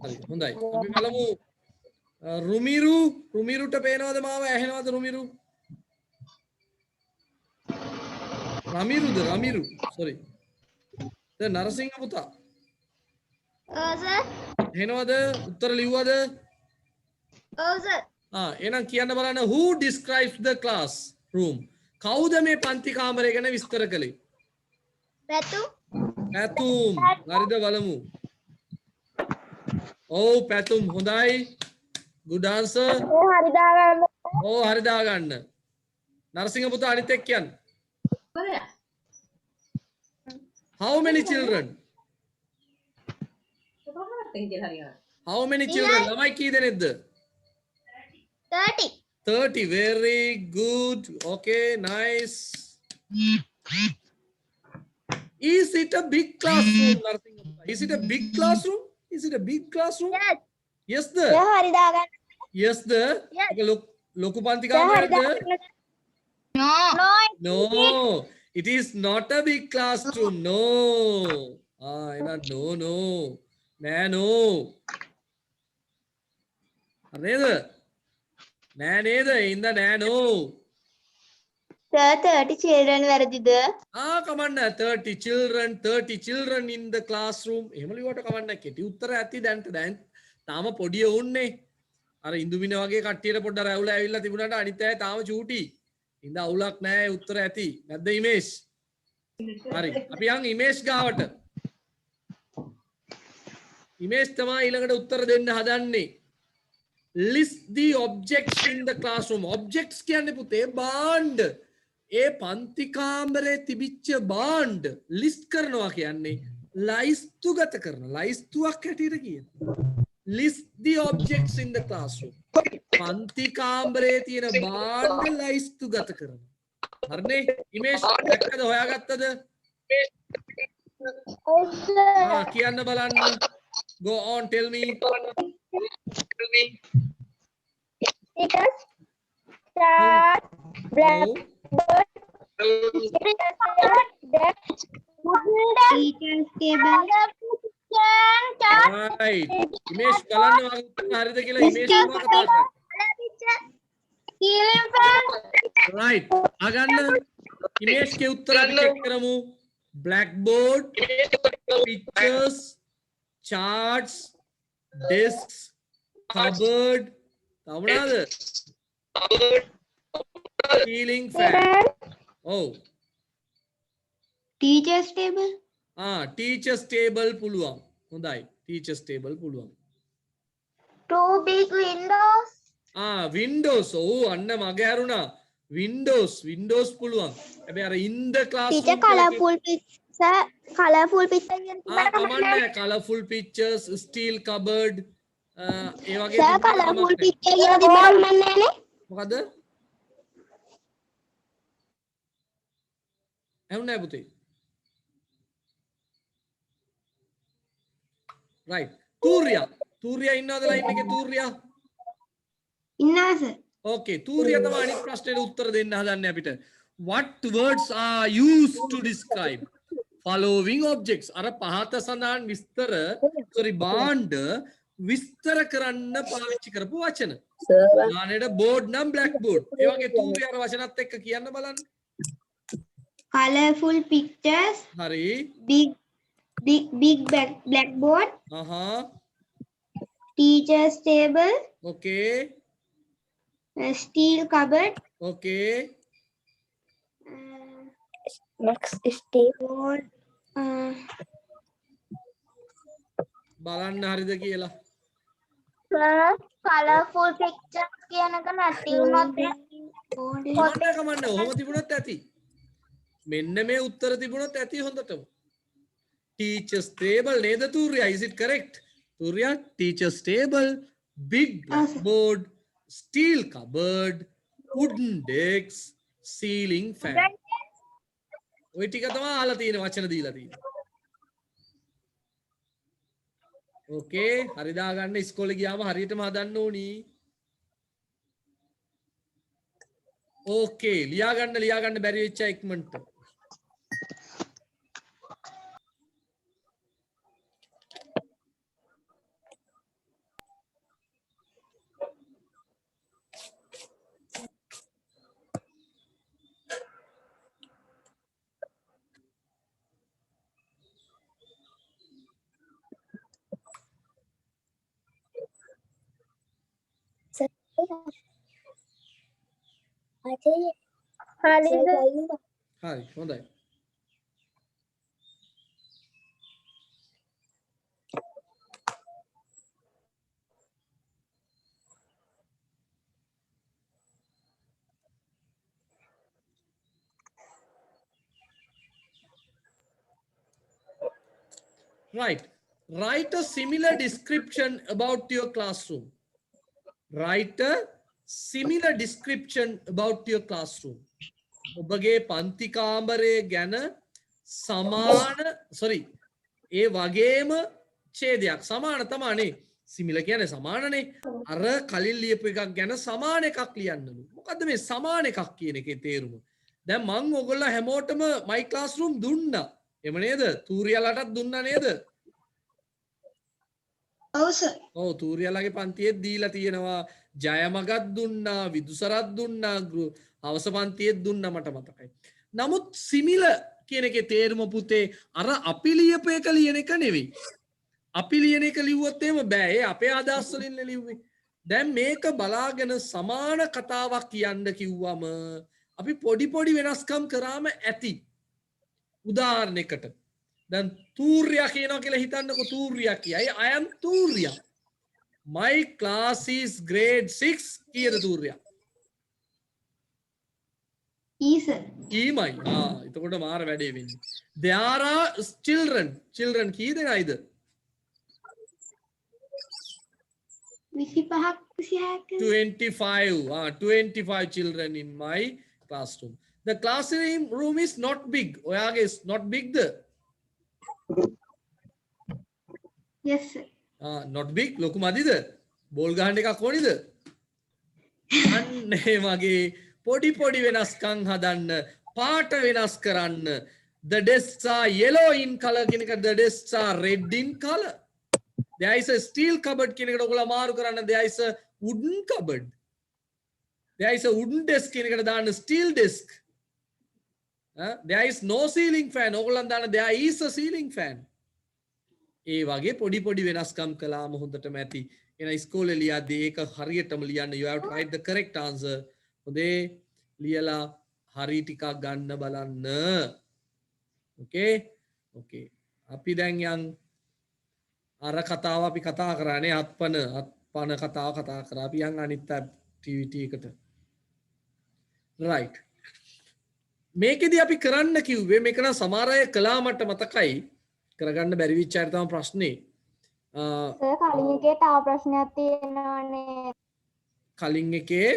හරි හොඳයි අපි බලමු රුමිරුට පේනවද මාව ඇහෙනවද රුමිරු රමිරු sorry දැන් නරසිංහ පුතා sir. ඇහෙනවද උත්තර ලිව්වද sir. එහෙනම් කියන්න බලන්න who describes the class room කවුද මේ පන්ති කාමරය ගැන විස්තර කළේ පැතුම් හරිද බලමු ඔව් පැතුම් හොඳයි good answer හරි දාගන්න නරසිංහ පුතා අනිත් එක්ක කියන්න how many children ළමයි කී දෙනෙක්ද 30 very good okay nice is it a big classroom Narasimha is it a big classroom yes the yes the loku panti kamarayada no it is not a big classroom no no nano neda neda inda nano Sir, 30 children වැරදිද? කමන්න 30 children in the classroom. එහෙම ලියුවට කමන්න කෙටි උත්තර ඇති දැන් තාම පොඩි උන්නේ. අර ඉන්දුමින වගේ කට්ටියට පොඩ්ඩක් රැවුල ඇවිල්ලා තිබුණාට අනිත් අය තාම චූටි. ඉඳ අවුලක් නැහැ උත්තර ඇති. නැද්ද ඉමේෂ්? හරි. අපි යන් ඉමේෂ් ගාවට. ඉමේෂ් තමයි ඊළඟට උත්තර දෙන්න හදන්නේ. List the objects in the classroom. Objects කියන්නේ පුතේ බාණ්ඩ. ඒ පන්ති කාමරේ තිබිච්ච බාණ්ඩ ලිස්ට් කරනවා කියන්නේ ලයිස්තුගත කරන ලයිස්තුවක් හැටියට කියන list the objects in the classroom පන්ති කාමරේ තියෙන බාණ්ඩ ලයිස්තුගත කරන හරිනේ ඉමේෂ් දැක්කද හොයාගත්තද කියන්න බලන්න go on tell me black teacher's table right ඉමේෂ් බලන්න වගේ හරිද කියලා ඉමේෂ් කතා කරා ceiling fan right අගන්න ඉමේෂ් के उत्तर අපි චෙක් කරමු blackboard pictures charts desks cupboard තවුණාද ceiling fan oh teacher's table teacher's table පුළුවන් හොඳයි teacher's table පුළුවන් two big windows windows අන්න මගේ ඇරුණා windows පුළුවන් හැබැයි අර in the classroom teacher colorful picture කමන්නේ colorful pictures steel cupboard ඒ වගේ sir colorful picture කියලා තිබ්බම නෑනේ මොකද ඇහුන්නේ පුතේ right තූර්යා ඉන්නවද ලයින් එකේ තූර්යා ඉන්නවා sir okay තූර්යා තමයි අනිත් ප්‍රශ්නෙට උත්තර දෙන්න හදන්නේ අපිට what words are used to describe following objects අර පහත සඳහන් විස්තර බාණ්ඩ විස්තර කරන්න පාවිච්චි කරපු වචන උදාහරණයට board නම් blackboard ඒ වගේ තූර්යා අර වචනත් එක්ක කියන්න බලන්න colorful pictures hari big blackboard teacher's table okay steel cupboard okay next stable බලන්න හරිද කියලා colorful pictures කියනක නැති වුණොත් කමන්න ඔහොම තිබුණොත් ඇති මෙන්න මේ උත්තර තිබුණොත් ඇති හොඳටම teacher's table නේද තූර්යා is it correct තූර්යා teacher's table big blackboard steel cupboard wooden decks ceiling fan ඔය ටික තමයි අහලා තියෙන වචන දීලා තියෙන්නේ ඕකේ හරි දාගන්න ඉස්කෝලේ ගියාම හරියටම හදන්න ඕනි ඕකේ ලියාගන්න බැරි වෙච්ච ඉක්මනට හරි හොඳයි. Right. Write a similar description about your classroom. Write a similar description about your classroom. ඔබගේ පන්ති කාමරය ගැන සමාන ඒ වගේම ඡේදයක් සමාන තමානේ සිමිල කියන්නේ සමානනේ අර කලින් ලියපු එකක් ගැන සමාන එකක් ලියන්නලු. මොකද්ද මේ සමාන එකක් කියන එකේ තේරුම? දැන් මං ඔයගොල්ලෝ හැමෝටම my classroom දුන්නා. එහෙම නේද? තූරියාලටත් දුන්නා නේද? ඔව් සර්. ඔව් තූරියාලගේ පන්තියෙත් දීලා තියෙනවා. ජයමගත් දුන්නා, විදුසරත් දුන්නා, අවස පන්තියෙත් දුන්නා මට මතකයි. නමුත් සිමිල කියන එකේ තේරුම පුතේ අර අපි ලියපු එක ලියන එක නෙවෙයි. අපි ලියන එක ලිව්වොත් එහෙම බෑ. ඒ අපේ අදහස් වලින් ලිව්වේ. දැන් මේක බලාගෙන සමාන කතාවක් කියන්න කිව්වම අපි පොඩි පොඩි වෙනස්කම් කරාම ඇති. උදාහරණයකට දැන් තූර්යා කියනවා කියලා හිතන්නකො තූර්යා කියයි I am තූර්යා. My class is grade 6 කීයද තූර්යා? E sir. ඊමයි. එතකොට මාර වැඩේ වෙන්නේ. There are children key දෙනායිද? 25ක් 26ක් 25 children in my classroom. The classroom is not big. ඔයාගේ is not big the? Yes sir. not big ලොකු මදිද? බෝල් ගහන්න එකක් ඕනිද? අන්න ඒ වගේ පොඩි පොඩි වෙනස්කම් හදන්න, පාට වෙනස් කරන්න. The desks are yellow in color කියන එක the desks are red in color. There is a steel cupboard කියන එකට ඔයගොල්ලෝ මාරු කරන්න there is a wooden cupboard. There is a wooden desk කියන එකට දාන්න steel desk. There is no ceiling fan. ඔයගොල්ලන් දාන්න there is a ceiling fan. ඒ වගේ පොඩි පොඩි වෙනස්කම් කළාම හොඳටම ඇති. එන ඉස්කෝලේ ලියද්දී ඒක හරියටම ලියන්න. You have to write the correct answer. හොඳේ ලියලා හරි ටිකක් ගන්න බලන්න. Okay? Okay. අපි දැන් යන් අර කතාව අපි කතා කරානේ අත්පන කතාව කතා කරා. අපි යන් අනිත් activity එකට. Right. මේකෙදි අපි කරන්න කිව්වේ මේක නම් සමහර අය කළා මට මතකයි. කරගන්න බැරි විච් අය තමයි ප්‍රශ්නේ. සර් කලින් එකේ තව ප්‍රශ්නයක් තියෙනවානේ. කලින් එකේ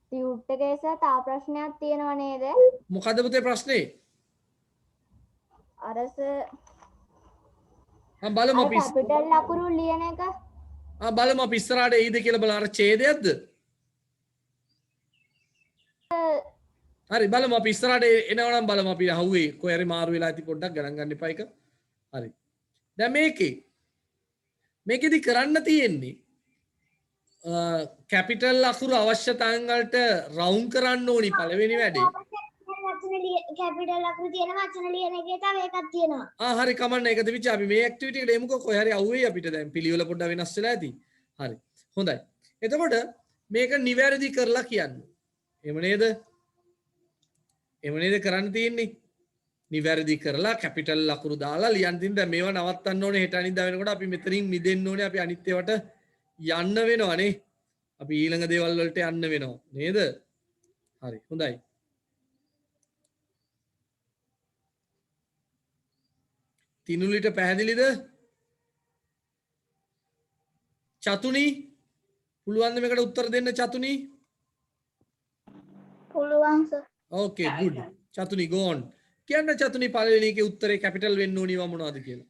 ටියුට් එකේ සර් තව ප්‍රශ්නයක් තියෙනව නේද? මොකද්ද පුතේ ප්‍රශ්නේ? අර සර් බලමු අපි කැපිටල් ලකුණු ලියන එක. බලමු අපි ඉස්සරහට එයිද කියලා බලන්න. අර ඡේදයක්ද? හරි බලමු අපි ඉස්සරහට එනවනම් බලමු අපි අහුවේ කොහේ හරි මාරු වෙලා ඇති පොඩ්ඩක් ගණන් ගන්න එපා එක. හරි. දැන් මේකෙදි කරන්න තියෙන්නේ කැපිටල් අකුරු අවශ්‍යතාවයන් වලට රවුන්ඩ් කරන්න ඕනි පළවෙනි වැඩේ. කැපිටල් අකුරු තියෙන වචන ලියන එකේ තව එකක් තියෙනවා. හරි කමන්න ඒකද විච අපි මේ ඇක්ටිවිටි එකට එමුකෝ කොහේ හරි අහුවේ අපිට දැන් පිළිවෙල පොඩ්ඩක් වෙනස් වෙලා ඇති. හරි. හොඳයි. එතකොට මේක නිවැරදි කරලා කියන්න. එහෙම නේද? එහෙම නේද කරන්න තියෙන්නේ? නිවැරදි කරලා කැපිටල් අකුරු දාලා ලියන්න තියෙන. දැන් මේවා නවත්තන්න ඕනේ හෙට අනිද්දා වෙනකොට අපි මෙතනින් මිදෙන්න ඕනේ. අපි අනිත් ඒවාට යන්න වෙනවනේ. අපි ඊළඟ දේවල් වලට යන්න වෙනවා නේද? හරි. හොඳයි. තිනුලිට පැහැදිලිද? චතුනි පුළුවන් ද මේකට උත්තර දෙන්න චතුනි? පුළුවන් sir. Okay, good. චතුනි go on. කියන්න චතුනි පළවෙනි එකේ උත්තරේ කැපිටල් වෙන්න ඕනිව මොනවද කියලා?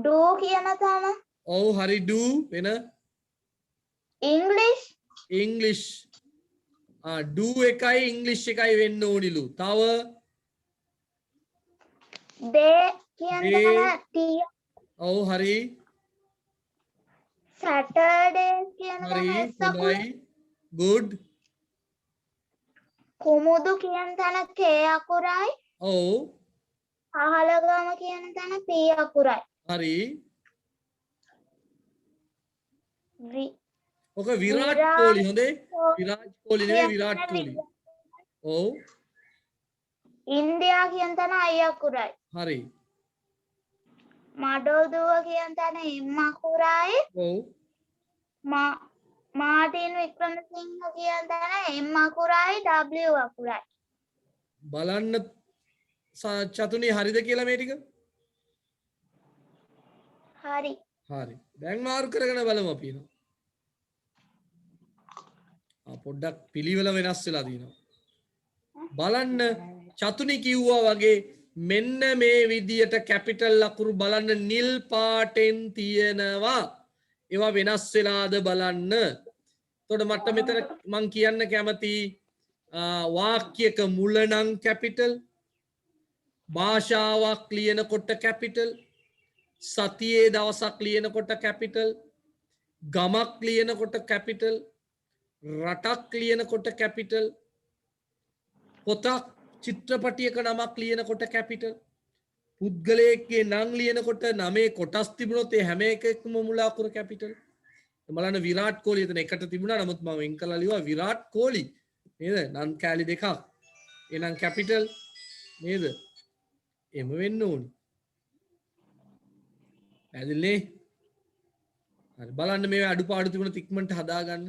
do කියන තම. ඔව් හරි do වෙන English. do එකයි English එකයි වෙන්න ඕනිලු. තව day කියන තම T. ඔව් හරි. Saturday කියන හරි. තම හොඳයි. good. කුමුදු කියන තැන K අකුරයි. ඔව්. පහළගම කියන තැන P අකුරයි. හරි. ඔක විරාට් කෝලි හොඳේ විරාජ් කෝලි නෙවෙයි විරාට් කෝලි ඔව් ඉන්දියා කියන තැන අය අකුරයි. හරි මඩෝදුව කියන තැන එම් අකුරයි. ඔව් මාටින් වික්‍රමසිංහ කියන තැන එම් අකුරයි W අකුරයි. බලන්න චතුනි හරිද කියලා මේ ටික හරි. හරි දැන් මාරු කරගෙන බලමු අපි නෝ පොඩ්ඩක් පිළිවෙල වෙනස් වෙලා තියෙනවා බලන්න චතුනි කිව්වා වගේ මෙන්න මේ විදියට කැපිටල් අකුරු බලන්න නිල් පාටෙන් තියෙනවා ඒවා වෙනස් වෙලාද බලන්න එතකොට මට මෙතන මං කියන්න කැමති වාක්‍යයක මුල නම් කැපිටල් භාෂාවක් ලියනකොට කැපිටල් සතියේ දවසක් ලියනකොට කැපිටල් ගමක් ලියනකොට කැපිටල් රටක් ලියනකොට කැපිටල් පොතක් චිත්‍රපටියක නමක් ලියනකොට කැපිටල් පුද්ගලයෙක්ගේ නම් ලියනකොට නමේ කොටස් තිබුණොත් ඒ හැම එකකම මුල අකුර කැපිටල් බලන්න විරාට් කෝලි එතන එකට තිබුණා නමුත් මම වෙන් කරලා ලියුවා විරාට් කෝලි නේද නම් කැලි දෙකක් එහෙනම් කැපිටල් නේද එම වෙන්න ඕනේ පැහැදිලිනේ හරි බලන්න මේ අඩුපාඩු තිබුණ ඉක්මනට හදාගන්න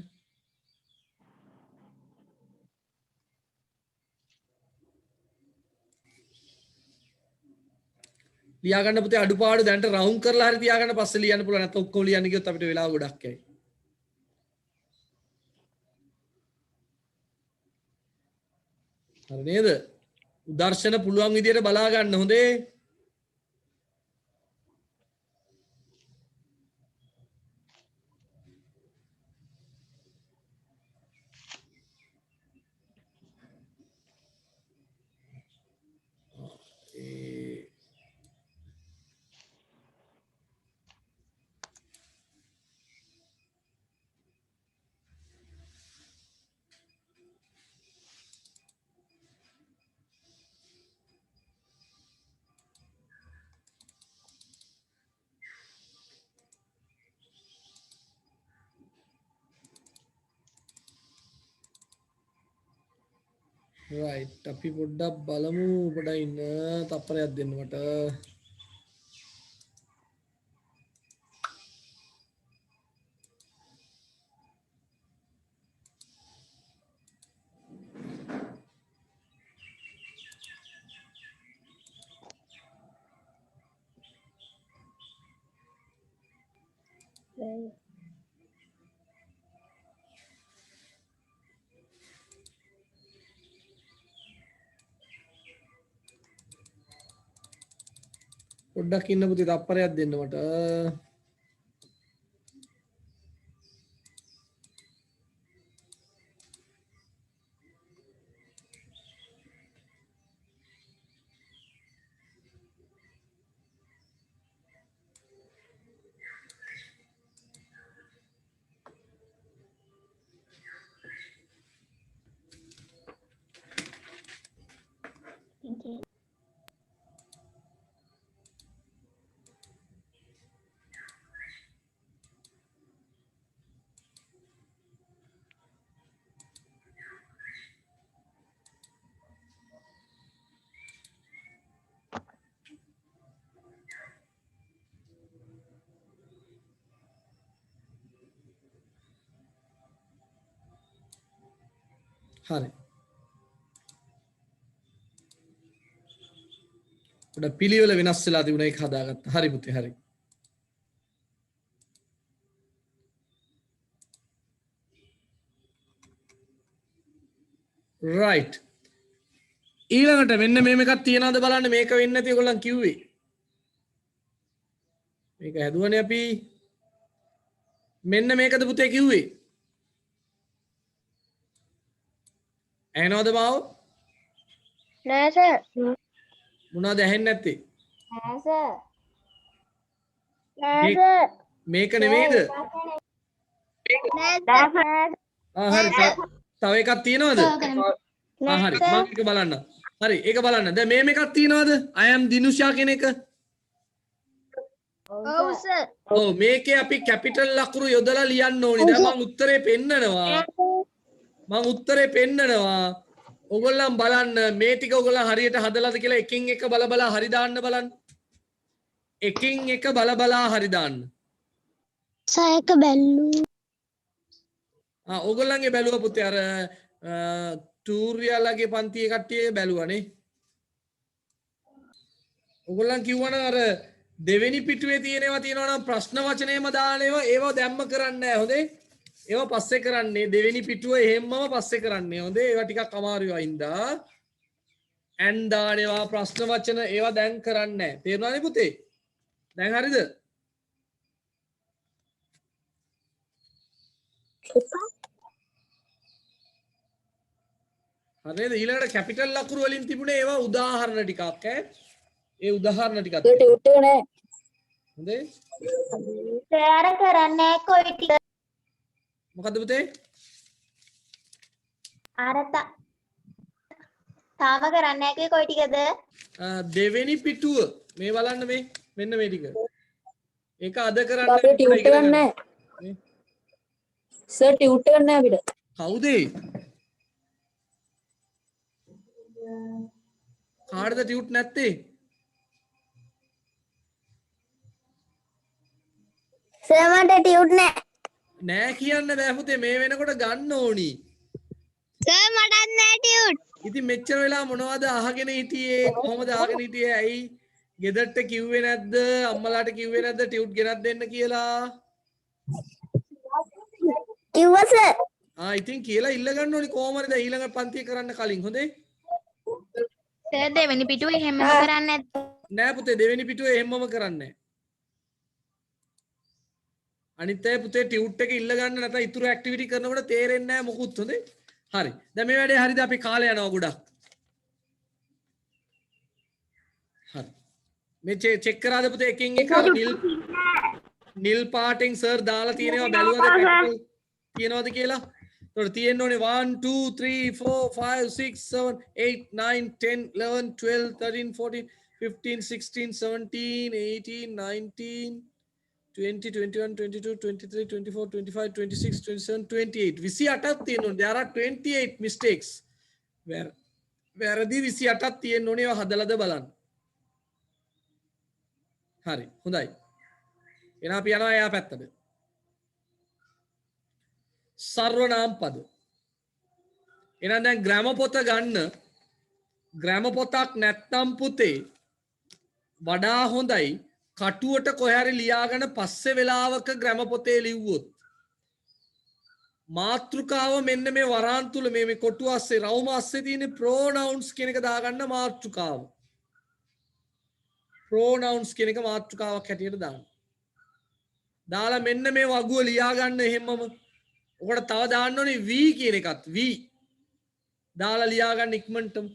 ලියාගන්න පුතේ අඩුපාඩු දැන්ට රවුන්ඩ් කරලා හරි තියාගන්න පස්සේ ලියන්න පුළුවන් නැත්නම් ඔක්කොම ලියන්න ගියොත් අපිට වෙලාව ගොඩක් යයි හරි නේද උදර්ශන පුළුවන් විදියට බලා ගන්න හොඳේ right අපි පොඩ්ඩක් බලමු පොඩ්ඩක් ඉන්න තප්පරයක් දෙන්න මට පොඩ්ඩක් ඉන්න පුතේ තප්පරයක් දෙන්න මට හරි පොඩ පිළිවෙල වෙනස් වෙලා තිබුණා ඒක හදාගත්තා හරි පුතේ හරි right ඊළඟට මෙන්න මේක තියනවාද බලන්න මේක වෙන්නේ නැති ඒගොල්ලන් කිව්වේ මේක හැදුවනේ අපි මෙන්න මේකද පුතේ කිව්වේ ඇහෙනවද මාව නෑ සර්. මොනවද ඇහෙන්නේ නැත්තේ නෑ සර්. නෑ සර්. මේක නෙමෙයිද හරි තව එකක් තියෙනවද හරි මම ඒක බලන්න හරි ඒක බලන්න දැන් මේ මේකක් තියෙනවද I am දිනුෂා කියන එක ඔව් සර්. ඔව් මේකේ අපි කැපිටල් ලකුණු යොදලා ලියන්න ඕනි. දැන් මම උත්තරේ පෙන්නනවා. ඔයගොල්ලන් බලන්න මේ ටික ඔයගොල්ලන් හරියට හදලාද කියලා එකින් එක බල බලා හරි දාන්න බලන්න. එකින් එක බල බලා හරි දාන්න. සයක බැල්ලු ඔයගොල්ලන්ගේ බැලුවා පුතේ අර ටූරියාලගේ පන්තියේ කට්ටිය බැලුවානේ. ඔයගොල්ලන් කිව්වනම් අර දෙවෙනි පිටුවේ තියෙනවා නම් ප්‍රශ්න වචනේම දාන ඒවා දැම්ම කරන්නේ නැහැ හොඳේ. ඒවා පස්සේ කරන්නේ දෙවෙනි පිටුව එහෙම්මම පස්සේ කරන්නේ හොඳේ. ඒවා ටිකක් අමාරුයි වයින්දා. ඇන් දාන ඒවා ප්‍රශ්න වචන ඒවා දැන් කරන්නේ නැහැ. තේරුණානේ පුතේ? දැන් හරිද? හරිද? ඊළඟට කැපිටල් ලකුණු වලින් තිබුණේ ඒවා උදාහරණ ටිකක් ඈ. ඒ උදාහරණ ටිකක්. ටියුට් එක නෑ. හොඳේ? සර් කරන්නේ කොයි ටික? මොකද්ද පුතේ? අර තාම කරන්නේ නැහැ කොයි ටිකද? දෙවෙනි පිටුව මේ බලන්න මේ මෙන්න මේ ටික. ඒක අද කරන්න අපිට ටියුට් එකක් නෑ. සර් ටියුට් එකක් නෑ අපිට. කවුද? කාටද ටියුට් නැත්තේ? සර් මට ටියුට් නෑ නෑ කියන්න බෑ පුතේ මේ වෙනකොට ගන්න ඕනි. සර් මටත් නෑ ටියුට් ඉතින් මෙච්චර වෙලා මොනවද අහගෙන හිටියේ? කොහොමද අහගෙන හිටියේ? ඇයි ගෙදරට කිව්වේ නැද්ද? අම්මලාට කිව්වේ නැද්ද ටියුට් ගෙනත් දෙන්න කියලා? කිව්වා සර් ඉතින් කියලා ඉල්ල ගන්න ඕනි කොහොමද ඊළඟ පන්තිය කරන්න කලින් හොඳේ? සර් දෙවෙනි පිටුවේ එහෙම කරන්නේ නැද්ද? නෑ පුතේ දෙවෙනි පිටුවේ එහෙමම කරන්නේ නෑ. අනිත් අය පුතේ ටියුට් එක ඉල්ල ගන්න නැත්නම් ඉතුරු ඇක්ටිවිටි කරනකොට තේරෙන්නේ නැහැ මොකුත් හොඳේ. හරි. දැන් මේ වැඩේ හරිද? අපි කාලය යනවා ගොඩක්. හරි. මේ චෙක් කරාද පුතේ එකින් එක නිල් පාටෙන් සර් දාලා තියෙනවා බැලුවද කැපිටල් තියනවද කියලා? ඒතකොට තියෙන්න ඕනේ 1 2 3 4 5 6 7 8 9 10 11 12 13 14 15 16 17 18 19 20, 21, 22, 23, 24, 25, 26, 27, 28. 28ක් තියෙනවා. There are 28 mistakes. වැරදි 28ක් තියෙන්න ඕනේ. ඒවා හදලාද බලන්න. හරි. හොඳයි. එහෙනම් අපි යනවා එයා පැත්තට. සර්වනාම පද. එහෙනම් දැන් ග්‍රැම පොත ගන්න. ග්‍රැම පොතක් නැත්තම් පුතේ වඩා හොඳයි කටුවට කොහරි ලියාගෙන පස්සේ වෙලාවක ග්‍රැම පොතේ ලිව්වොත් මාත්‍රිකාව මෙන්න මේ වරාන් තුල මේ කොටුව අස්සේ රවුම අස්සේ තියෙන ප්‍රොනවුන්ස් කියන එක දාගන්න මාත්‍රිකාව ප්‍රොනවුන්ස් කියන එක මාත්‍රිකාවක් හැටියට දාන්න දාලා මෙන්න මේ වගුව ලියා ගන්න එහෙමම ඔකට තව දාන්න ඕනේ v කියන එකත් v දාලා ලියා ගන්න ඉක්මනටම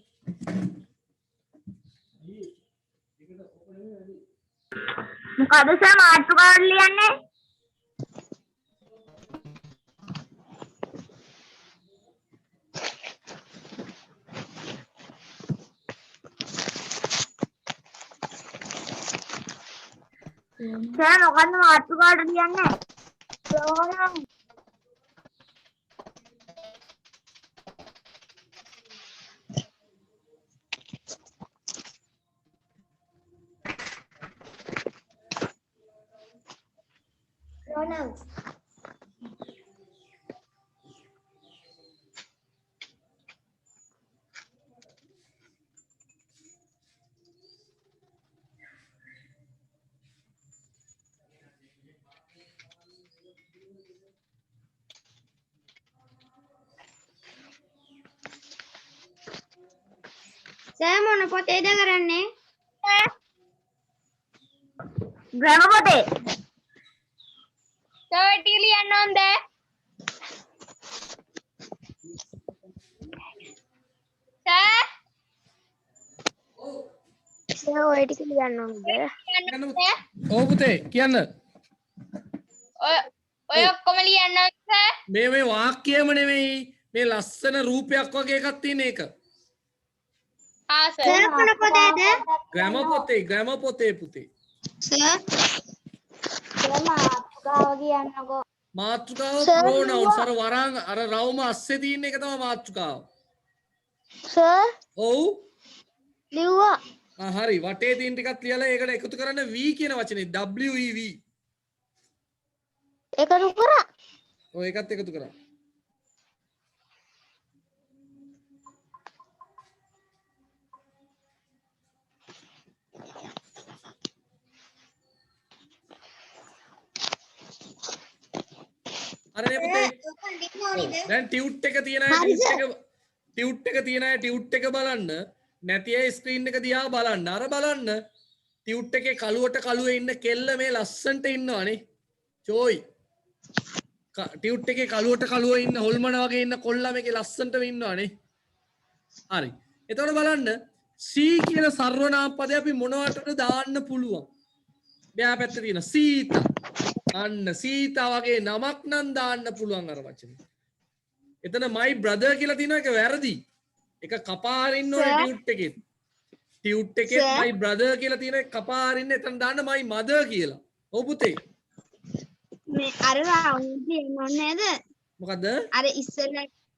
මොකද සර් මාතෘකාවට ලියන්නේ සර් මොකද්ද මාතෘකාවට ලියන්නේ ප්‍රෝනවුන් සර් මොන පොතේද කරන්නේ ග්‍රැම පොතේ සර් ටික ලියන්න ඕනද? සර් ඔය ටික ලියන්න ඕනද ඔව් පුතේ කියන්න ඔය ඔක්කොම ලියන්න ඕනද සර්? මේ වාක්‍යයම නෙමෙයි මේ ලස්සන රූපයක් වගේ එකක් තියෙන එක ආ සර්. සර් මොන පොතේද ග්‍රැම පොතේ පුතේ සර් මාතෘකාව කියන්නකෝ. මාතෘකාව Sir, pronouns අර වරන් අර රවුම අස්සේ තියෙන එක තමයි මාතෘකාව. සර් ඔව්. ලිව්වා. හරි වටේ තියෙන ටිකත් ලියලා ඒකට එකතු කරන්න v කියන වචනේ WEV. එකතු කරා. ඔය එකත් එකතු කරා. අර නේ පුතේ. දැන් ටියුට් එක තියෙන අය ටියුට් එක තියෙන අය ටියුට් එක බලන්න. නැති අය ස්ක්‍රීන් එක දිහා බලන්න. අර බලන්න. ටියුට් එකේ කළුවට කළුවේ ඉන්න කෙල්ල මේ ලස්සන්ට ඉන්නවනේ. චෝයි. ටියුට් එකේ කළුවට කළුවේ ඉන්න හොල්මන වගේ ඉන්න කොල්ලා මේකේ ලස්සන්ටම ඉන්නවනේ. හරි. එතකොට බලන්න C කියන සර්වනාම පදේ අපි මොනවටද දාන්න පුළුවන්? මෙයා පැත්තේ තියෙන සීතා. අන්න සීතා වගේ නමක් නම් දාන්න පුළුවන් අර වචනේ. එතන my brother කියලා තියෙන එක වැරදි. එක කපාරින්න ඕනේ ටියුට් එකේ. ටියුට් එකේ my brother කියලා තියෙන එක කපාරින්න එතන දාන්න my mother කියලා. ඔව් පුතේ. මේ අර රවුන්ඩ් තියෙනව නේද? මොකද්ද?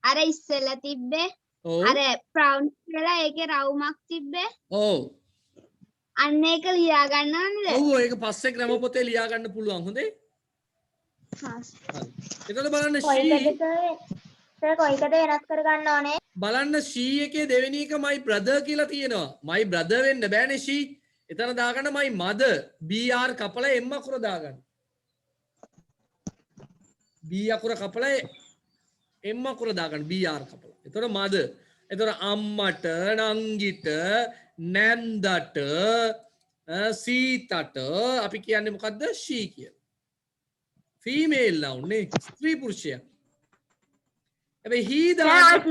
අර ඉස්සෙල්ලා තිබ්බේ. ඔව්. අර ප්‍රවුන් කියලා ඒකේ රවුමක් තිබ්බේ. ඔව්. අන්න ඒක ලියා ගන්නවද? ඔව් ඒක පස්සේ ක්‍රම පොතේ ලියා ගන්න පුළුවන් හොඳේ. හරි. එතකොට බලන්න she සර් කොයිකද වෙනස් කර ගන්න ඕනේ? බලන්න she එකේ දෙවෙනි එක my brother කියලා තියෙනවා. my brother වෙන්න බෑනේ she. එතන දාගන්න my mother br කපලා m අකුර දාගන්න. b අකුර කපලා m අකුර දාගන්න br කපලා. එතකොට mother. එතකොට අම්මට නංගිට නැන්දට සීතට අපි කියන්නේ මොකද්ද she කියලා. female noun නේ ස්ත්‍රී පුරුෂයා. හැබැයි he දාන්න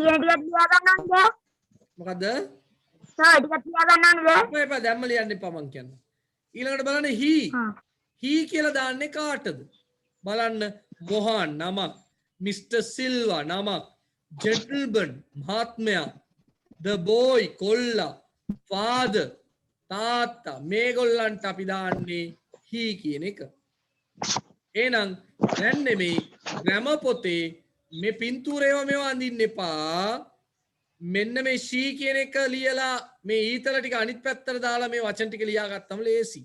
මොකද්ද? එපා දැම්ම ලියන්න එපා මං කියන්නේ. ඊළඟට බලන්න he කියලා දාන්නේ කාටද? බලන්න මොහන් නමක්, මිස්ටර් සිල්වා නමක්, ජෙන්ටල්මන් මහත්මයා, the boy කොල්ලා, father තාත්තා මේගොල්ලන්ට අපි දාන්නේ he කියන එක. එහෙනම් දැන් නෙමෙයි ග්‍රැමර් පොතේ මේ පින්තූරේව මේවා අඳින්න එපා. මෙන්න මේ she කියන එක ලියලා මේ ඊතල ටික අනිත් පැත්තට දාලා මේ වචන ටික ලියා ගත්තම ලේසි.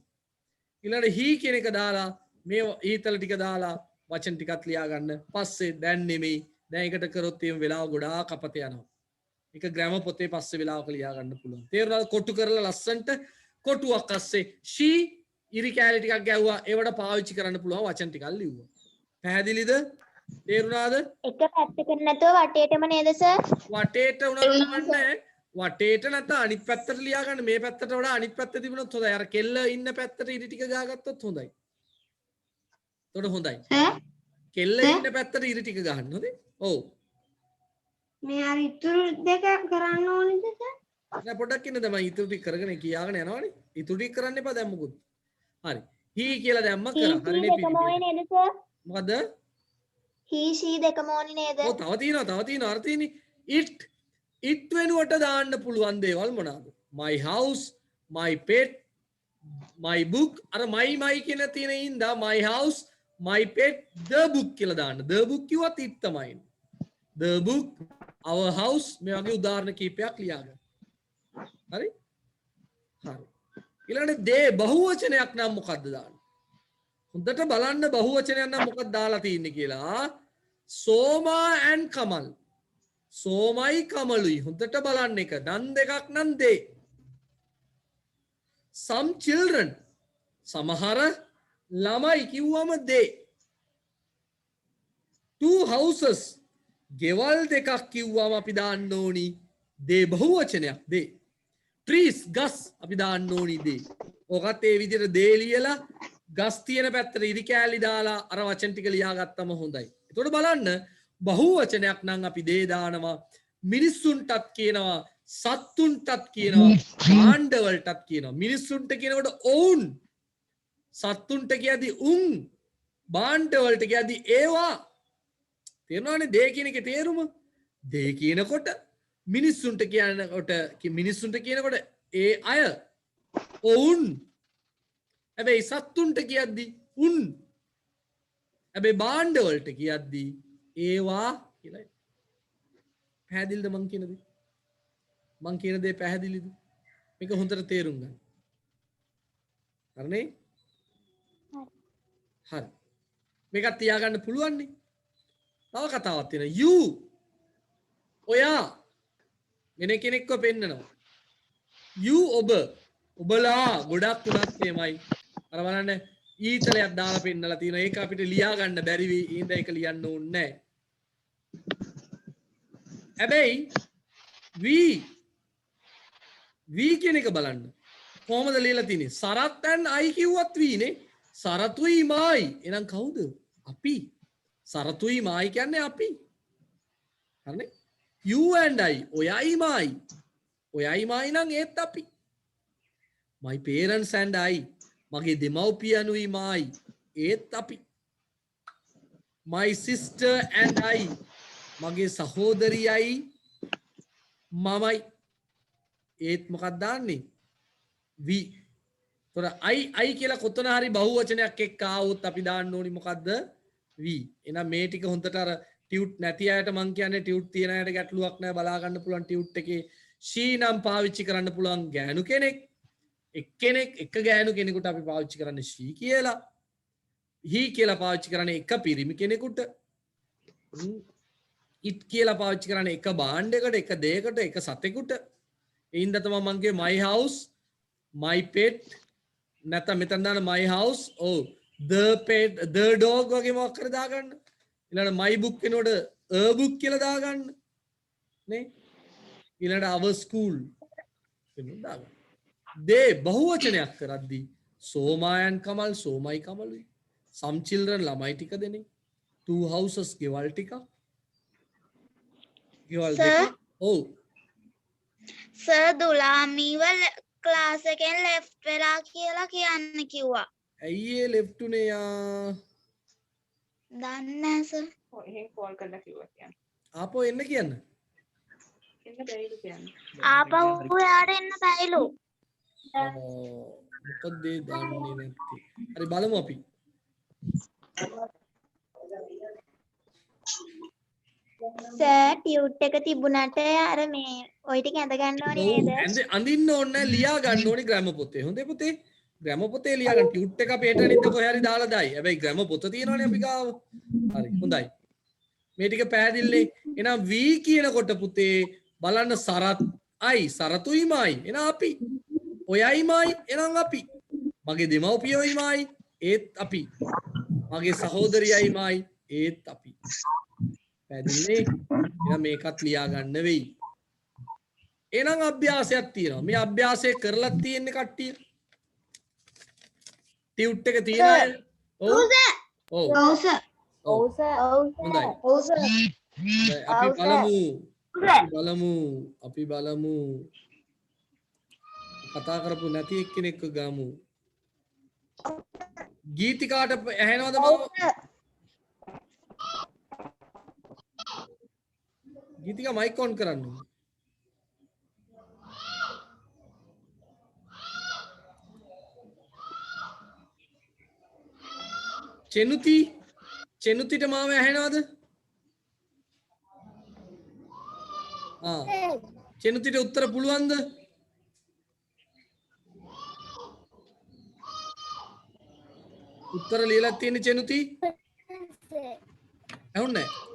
ඊළඟට he කියන එක දාලා මේ ඊතල ටික දාලා වචන ටිකත් ලියා ගන්න. පස්සේ දැන් නෙමෙයි දැන් එකට කරොත් එහෙම වෙලාව ගොඩාක් අපත යනවා. ඒක ග්‍රැමර් පොතේ පස්සේ වෙලාවක ලියා ගන්න පුළුවන්. තේරුණාද? කොටු කරලා ලස්සන්ට කොටුවක් අස්සේ she ඉරි කැලේ ටිකක් ගැව්වා. ඒවට පාවිච්චි කරන්න පුළුවන් වචන ටිකක් ලිව්වා. පැහැදිලිද? තේරුණාද? එක පැත්තකට නැතුව වටේටම නේද සර්? වටේට උනන්න කමන්නේ. වටේට නැත්නම් අනිත් පැත්තට ලියා ගන්න. මේ පැත්තට වඩා අනිත් පැත්ත තිබුණොත් හොඳයි. අර කෙල්ල ඉන්න පැත්තට ඉරි ටික ගාගත්තොත් හොඳයි. එතකොට හොඳයි. කෙල්ල ඉන්න පැත්තට ඉරි ටික ගහන්න හොඳේ. ඔව්. මේ අර ඉතුරු දෙක කරන්න ඕනේද සර්? නෑ පොඩ්ඩක් ඉන්න තමයි ඉතුරු ටික කරගෙන කියාගෙන යනවනේ. ඉතුරු ටික කරන්න එපා දැන් මොකුත්. හරි. he කියලා දැම්ම කරා. හරිනේ දෙකම ඕනේ නේද සර්? මොකද්ද? he she දෙකම ඕනේ නේද? ඔව් තව තියෙනවා අර තියෙන්නේ it වෙනුවට දාන්න පුළුවන් දේවල් මොනවාද? my house, my pet, my book. අර my කියන තියෙන ඉඳා my house, my pet, the book කියලා දාන්න. the book කිව්වත් it තමයි. the book, our house මේ වගේ උදාහරණ කීපයක් ලියාගන්න. හරි? හරි. ඊළඟට දේ බහුවචනයක් නම් මොකද්ද දාන්නේ? හොඳට බලන්න බහුවචනයක් නම් මොකක්ද දාලා තියෙන්නේ කියලා. සෝමා and කමල්. සෝමයි කමලුයි. හොඳට බලන්න එක. නම් දෙකක් නම් දේ. some children. සමහර ළමයි කිව්වම දේ. two houses. ගෙවල් දෙකක් කිව්වම අපි දාන්න ඕනි දේ බහුවචනයක් දේ. trees ගස් අපි දාන්න ඕනි දේ. ඔකත් ඒ විදිහට දේ ලියලා ගස් තියෙන පැත්තට ඉරි කෑලි දාලා අර වචන ටික ලියාගත්තම හොඳයි. එතකොට බලන්න බහුවචනයක් නම් අපි දේ දානවා. මිනිස්සුන්ටත් කියනවා, සත්තුන්ටත් කියනවා, භාණ්ඩවලටත් කියනවා. මිනිස්සුන්ට කියනකොට ඔවුන්, සත්තුන්ට කියද්දි උන්, භාණ්ඩවලට කියද්දි ඒවා. තේරෙනවනේ දේ කියන එකේ තේරුම? දේ කියනකොට මිනිස්සුන්ට කියනකොට ඒ අය ඔවුන්. හැබැයි සත්තුන්ට කියද්දි උන්. හැබැයි භාණ්ඩ වලට කියද්දී ඒවා කියලා. පැහැදිලිද මං කියන දේ? මං කියන දේ පැහැදිලිද? මේක හොඳට තේරුම් ගන්න. හරිනේ? හරි. මේක තියාගන්න පුළුවන් නේ. තව කතාවක් තියෙනවා. you ඔයා වෙන කෙනෙක්ව පෙන්නනවා. you ඔබලා ගොඩක් උනත් එමයයි. අර බලන්න ඊතලයක් දාලා පෙන්නලා තියෙනවා. ඒක අපිට ලියා ගන්න බැරි වෙයි. ඉඳ ඒක ලියන්න ඕනේ නැහැ. හැබැයි we කියන එක බලන්න. කොහොමද ලියලා තියෙන්නේ? සරත් and I කිව්වත් we නේ. සරතුයි මායි. එහෙනම් කවුද? අපි. සරතුයි මායි කියන්නේ අපි. හරිනේ? you and I ඔයයි මායි. ඔයයි මායි නම් ඒත් අපි. my parents and I මගේ දෙමව්පියනුයි මායි. ඒත් අපි. my sister and I මගේ සහෝදරියයි මමයි. ඒත් මොකක්ද දාන්නේ? we. තොර I කියලා කොතන හරි බහුවචනයක් එක්ක ආවොත් අපි දාන්න ඕනි මොකද්ද? we. එහෙනම් මේ ටික හොඳට අර ටියුට් නැති අයට මං කියන්නේ ටියුට් තියෙන අයට ගැටලුවක් නැහැ බලා ගන්න පුළුවන් ටියුට් එකේ she නම් පාවිච්චි කරන්න පුළුවන් ගෑනු කෙනෙක්. එක්කෙනෙක් එක ගෑනු කෙනෙකුට අපි පාවිච්චි කරන්නේ she කියලා. he කියලා පාවිච්චි කරන්නේ එක පිරිමි කෙනෙකුට. it කියලා පාවිච්චි කරන්නේ එක භාණ්ඩයකට එක දෙයකට එක සතෙකුට. ඒ හින්දා තමයි මං කියේ my house my pet නැත්නම් මෙතන දාන my house the pet the dog වගේ මොකක් කර දාගන්න. ඊළඟ my book වෙනකොට a book කියලා දාගන්න. නේ? ඊළඟ our school වෙනුම් දාගන්න. they බහුවචනයක් කරද්දී සෝමායන් කමල් සෝමයි කමලුයි. some children ළමයි ටික දෙනේ. two houses ගෙවල් ටික. ගෙවල් දෙක. ඔව්. සර් දුලාමීව ක්ලාස් එකෙන් ලෙෆ්ට් වෙලා කියලා කියන්න කිව්වා. ඇයි ඒ left උනේ යා? දන්නේ නැහැ සර්. එහෙන් කෝල් කරලා කිව්වා කියන්නේ. ආපහු එන්න කියන්න. එන්න බැරිලු කියන්නේ. ආපහු එයාට එන්න බැයිලු. මොකද ඒ දන්නේ නැත්තේ. හරි බලමු අපි. සර් ටියුට් එක තිබුණාට අර මේ ඔය ටික ඇඳ ගන්න ඕනේ නේද? අඳින්න ඕනේ නැහැ ලියා ගන්න ඕනේ ග්‍රැම පොතේ. හොඳේ පුතේ. ග්‍රැම පොතේ ලියා ගන්න ටියුට් එක අපේ එටනින්ද කොහේ හරි දාලා දායි. හැබැයි ග්‍රැම පොත තියෙනවනේ අපි ගාව. හරි හොඳයි. මේ ටික පැහැදිලිනේ. එහෙනම් V කියනකොට පුතේ බලන්න සරත් I සරතුයි මායි. එහෙනම් අපි. ඔයයි මායි එහෙනම් අපි. මගේ දෙමව්පියෝයි මායි ඒත් අපි. මගේ සහෝදරියයි මායි ඒත් අපි. පැහැදිලිනේ? එහෙනම් මේකත් ලියා ගන්න වෙයි. එහෙනම් අභ්‍යාසයක් තියෙනවා. මේ අභ්‍යාසය කරලා තියෙන්නේ කට්ටිය. ටියුට් එක තියෙන අය. ඔව්. ඔව්. ඔව් සර්. ඔව් සර්. හොඳයි. ඔව් සර්. අපි බලමු. කතා කරපු නැති එක්කෙනෙක්ව ගමු. ගීතිකාට ඇහෙනවද මම? ගීතිකා මයික් ඔන් කරන්න. චෙනුතිට මාව ඇහෙනවද? චෙනුතිට උත්තර පුළුවන්ද? උත්තර ලියලා තියෙන චෙනුති? ඇහුන්නේ නැහැ.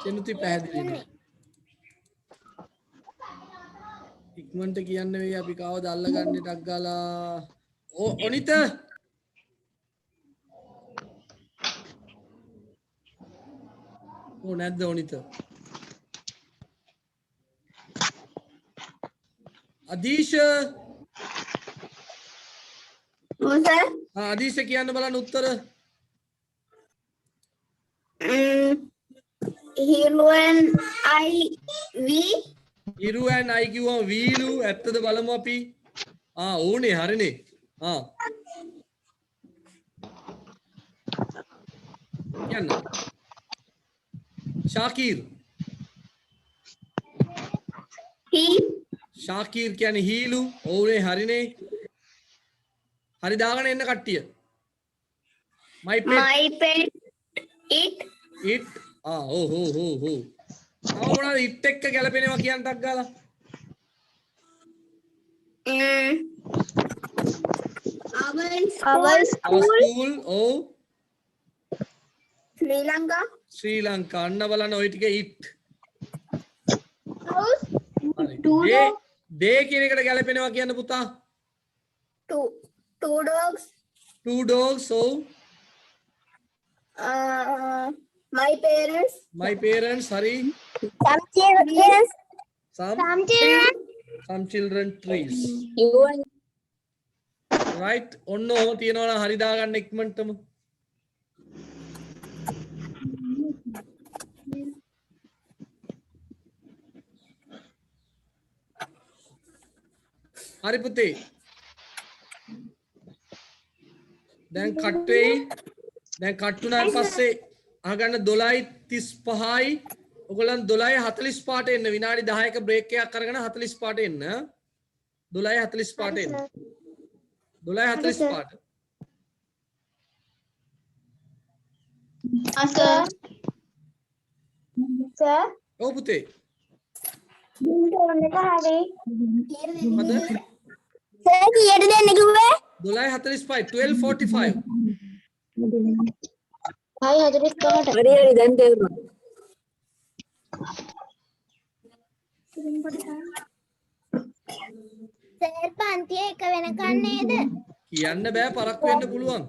චෙනුති පැහැදිලි නෑ. ඉක්මනට කියන්න වෙයි අපි කවද අල්ලගන්නේ ටක් ගාලා. ඔනිත නැද්ද ඔනිත? අදීශ අදීශ කියන්න බලන්න උත්තර. හිරුවන් ඉරුවන් අයි කිව්වම වීලු ඇත්තද බලමු අපි. ඕනේ හරිනේ. කියන්න. ශාකීර්. ශාකීර් කියන්නේ හීලු. ඕනේ හරිනේ. හරි දාගෙන එන්න කට්ටිය. my pet My pet it it oh. තව මොනවද it එක්ක ගැලපෙනවා කියන්න ටක් ගාලා. our school oh Sri Lanka අන්න බලන්න ওই ටික it. house හරි. day කියන එකට ගැලපෙනවා කියන්න පුතා. two dogs two dogs so my parents hurry some children some children trees you and right ඔන්න ඔහොම තියනවා නම් හරි දාගන්න ඉක්මනටම. හරි පුතේ දැන් කට් වෙයි. දැන් කට් වුණාට පස්සේ අහගන්න 12:35යි. ඔයගොල්ලන් 12:40 පාට එන්න. විනාඩි 10ක බ්‍රේක් එකක් අරගෙන 40 පාට එන්න. 12:40 පාට එන්න. 12:40 පාට. sir ඔව් පුතේ. phone එක හරි මොකද? sir කීයට දෙන්න කිව්වේ 12:45 12:45 6:45ට හරි හරි දැන් තේරුණා. සර් පන්තිය එක වෙනකන් නේද කියන්න බෑ පරක්කු වෙන්න පුළුවන්.